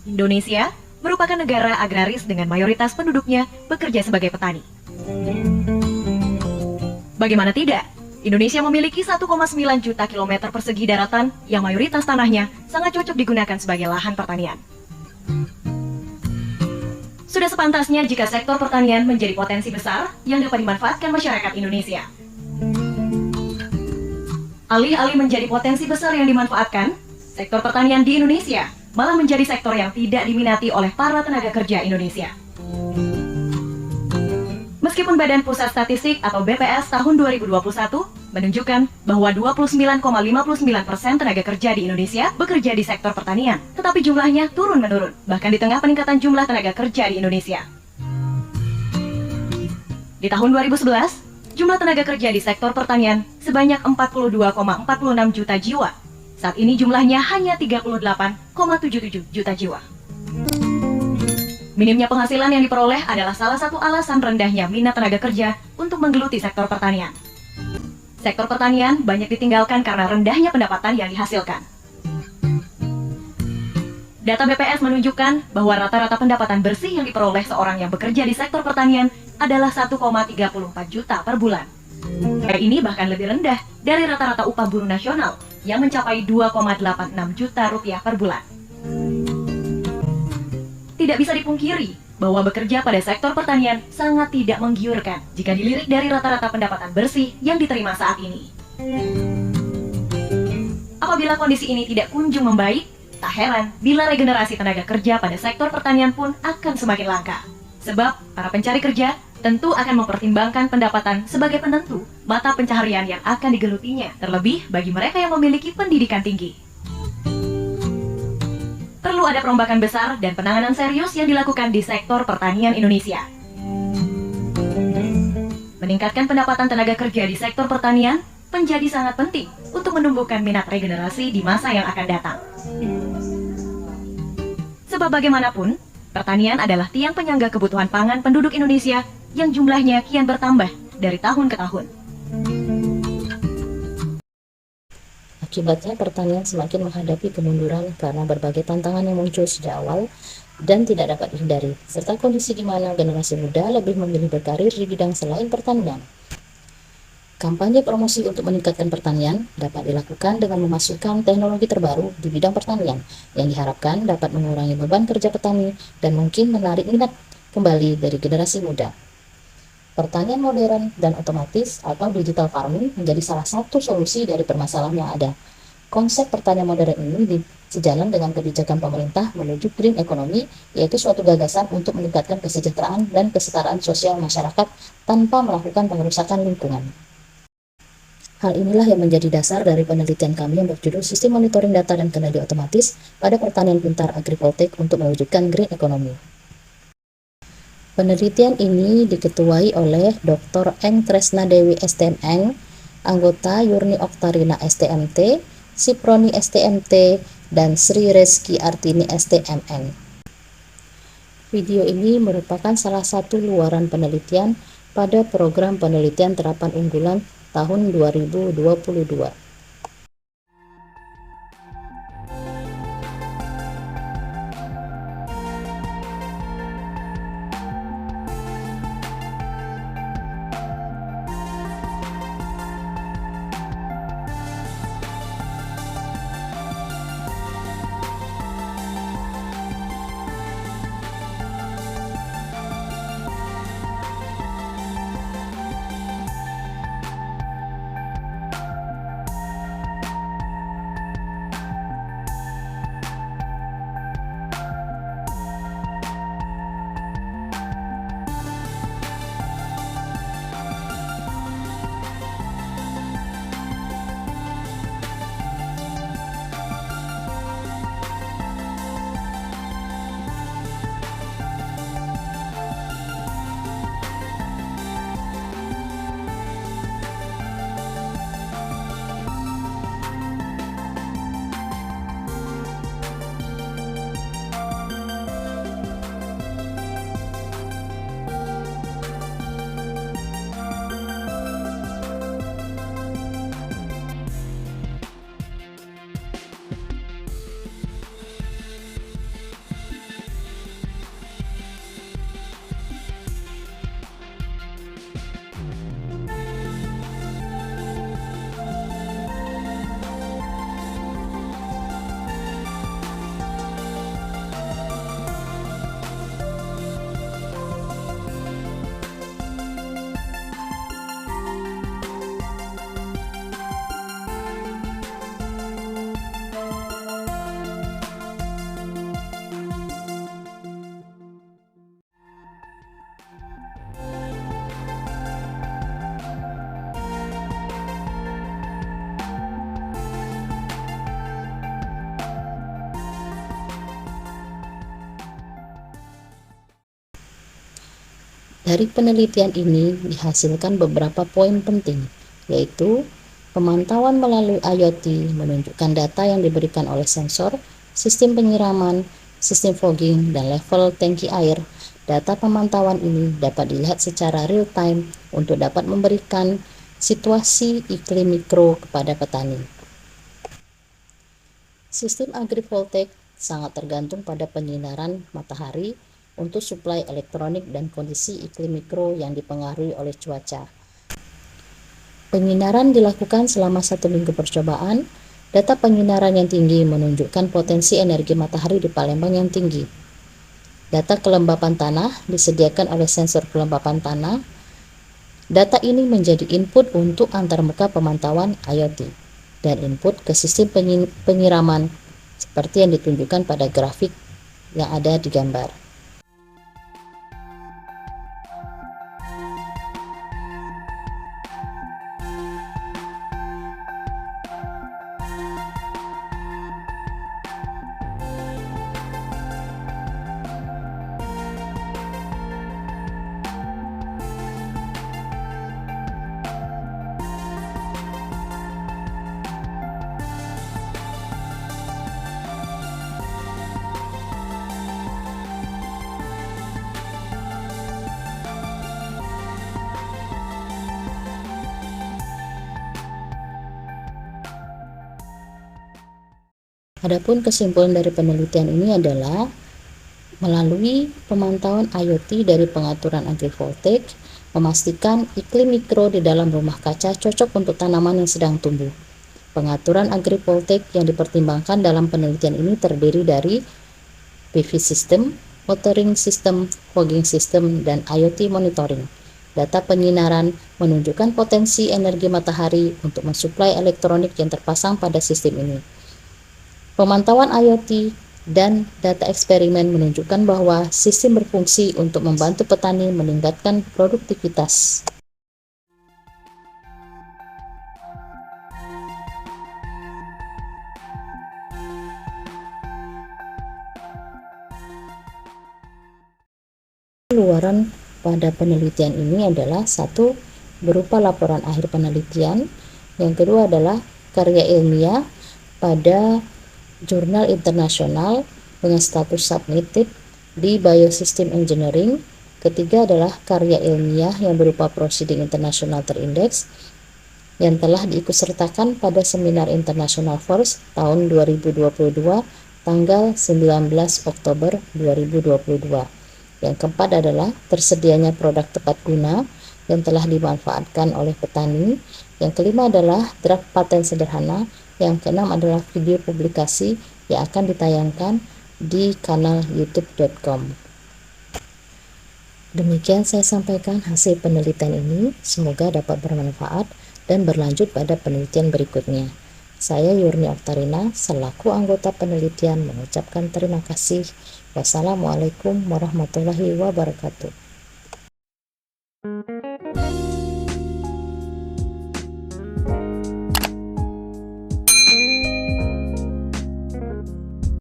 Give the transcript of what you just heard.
Indonesia merupakan negara agraris dengan mayoritas penduduknya bekerja sebagai petani. Bagaimana tidak? Indonesia memiliki 1,9 juta kilometer persegi daratan yang mayoritas tanahnya sangat cocok digunakan sebagai lahan pertanian. Sudah sepantasnya jika sektor pertanian menjadi potensi besar yang dapat dimanfaatkan masyarakat Indonesia. Alih-alih menjadi potensi besar yang dimanfaatkan, sektor pertanian di Indonesia malah menjadi sektor yang tidak diminati oleh para tenaga kerja Indonesia. Meskipun Badan Pusat Statistik atau BPS tahun 2021 menunjukkan bahwa 29,59% tenaga kerja di Indonesia bekerja di sektor pertanian, tetapi jumlahnya turun-menurun, bahkan di tengah peningkatan jumlah tenaga kerja di Indonesia. Di tahun 2011, jumlah tenaga kerja di sektor pertanian sebanyak 42,46 juta jiwa. Saat ini jumlahnya hanya 38,77 juta jiwa. Minimnya penghasilan yang diperoleh adalah salah satu alasan rendahnya minat tenaga kerja untuk menggeluti sektor pertanian. Sektor pertanian banyak ditinggalkan karena rendahnya pendapatan yang dihasilkan. Data BPS menunjukkan bahwa rata-rata pendapatan bersih yang diperoleh seorang yang bekerja di sektor pertanian adalah 1,34 juta per bulan. Ini bahkan lebih rendah dari rata-rata upah buruh nasional yang mencapai 2,86 juta rupiah per bulan. Tidak bisa dipungkiri bahwa bekerja pada sektor pertanian sangat tidak menggiurkan jika dilirik dari rata-rata pendapatan bersih yang diterima saat ini. Apabila kondisi ini tidak kunjung membaik, tak heran bila regenerasi tenaga kerja pada sektor pertanian pun akan semakin langka. Sebab para pencari kerja tentu akan mempertimbangkan pendapatan sebagai penentu mata pencaharian yang akan digelutinya, terlebih bagi mereka yang memiliki pendidikan tinggi. Perlu ada perombakan besar dan penanganan serius yang dilakukan di sektor pertanian Indonesia. Meningkatkan pendapatan tenaga kerja di sektor pertanian menjadi sangat penting untuk menumbuhkan minat regenerasi di masa yang akan datang. Sebab bagaimanapun, pertanian adalah tiang penyangga kebutuhan pangan penduduk Indonesia yang jumlahnya kian bertambah dari tahun ke tahun. Akibatnya pertanian semakin menghadapi kemunduran karena berbagai tantangan yang muncul sejak awal dan tidak dapat dihindari, serta kondisi di mana generasi muda lebih memilih berkarir di bidang selain pertanian. Kampanye promosi untuk meningkatkan pertanian dapat dilakukan dengan memasukkan teknologi terbaru di bidang pertanian yang diharapkan dapat mengurangi beban kerja petani dan mungkin menarik minat kembali dari generasi muda. Pertanian modern dan otomatis atau digital farming menjadi salah satu solusi dari permasalahan yang ada. Konsep pertanian modern ini sejalan dengan kebijakan pemerintah menuju green economy, yaitu suatu gagasan untuk meningkatkan kesejahteraan dan kesetaraan sosial masyarakat tanpa melakukan pengerusakan lingkungan. Hal inilah yang menjadi dasar dari penelitian kami yang berjudul Sistem Monitoring Data dan Kendali Otomatis pada Pertanian Pintar Agrivoltaik untuk mewujudkan green economy. Penelitian ini diketuai oleh Dr. Eng Tresna Dewi STMN, anggota Yurni Oktarina STMT, Siproni STMT, dan Sri Reski Artini STMN. Video ini merupakan salah satu luaran penelitian pada program penelitian terapan unggulan tahun 2022. Dari penelitian ini dihasilkan beberapa poin penting, yaitu pemantauan melalui IoT menunjukkan data yang diberikan oleh sensor, sistem penyiraman, sistem fogging, dan level tangki air. Data pemantauan ini dapat dilihat secara real-time untuk dapat memberikan situasi iklim mikro kepada petani. Sistem agrivoltaik sangat tergantung pada penyinaran matahari untuk suplai elektronik dan kondisi iklim mikro yang dipengaruhi oleh cuaca. Penyinaran dilakukan selama 1 minggu percobaan. Data penyinaran yang tinggi menunjukkan potensi energi matahari di Palembang yang tinggi. Data kelembapan tanah disediakan oleh sensor kelembapan tanah. Data ini menjadi input untuk antarmuka pemantauan IoT dan input ke sistem penyiraman seperti yang ditunjukkan pada grafik yang ada di gambar. Adapun kesimpulan dari penelitian ini adalah melalui pemantauan IoT dari pengaturan agrivoltaik, memastikan iklim mikro di dalam rumah kaca cocok untuk tanaman yang sedang tumbuh. Pengaturan agrivoltaik yang dipertimbangkan dalam penelitian ini terdiri dari PV system, watering system, fogging system, dan IoT monitoring. Data penyinaran menunjukkan potensi energi matahari untuk mensuplai elektronik yang terpasang pada sistem ini. Pemantauan IoT dan data eksperimen menunjukkan bahwa sistem berfungsi untuk membantu petani meningkatkan produktivitas. Keluaran pada penelitian ini adalah satu, berupa laporan akhir penelitian. Yang kedua adalah karya ilmiah pada jurnal internasional dengan status submitted di Biosystem Engineering. Ketiga adalah karya ilmiah yang berupa proceeding internasional terindeks yang telah diikutsertakan pada seminar International Force tahun 2022 tanggal 19 Oktober 2022. Yang keempat adalah tersedianya produk tepat guna yang telah dimanfaatkan oleh petani. Yang kelima adalah draft paten sederhana. Yang keenam adalah video publikasi yang akan ditayangkan di kanal youtube.com. Demikian saya sampaikan hasil penelitian ini, semoga dapat bermanfaat dan berlanjut pada penelitian berikutnya. Saya Yurni Oktarina selaku anggota penelitian mengucapkan terima kasih. Wassalamualaikum warahmatullahi wabarakatuh.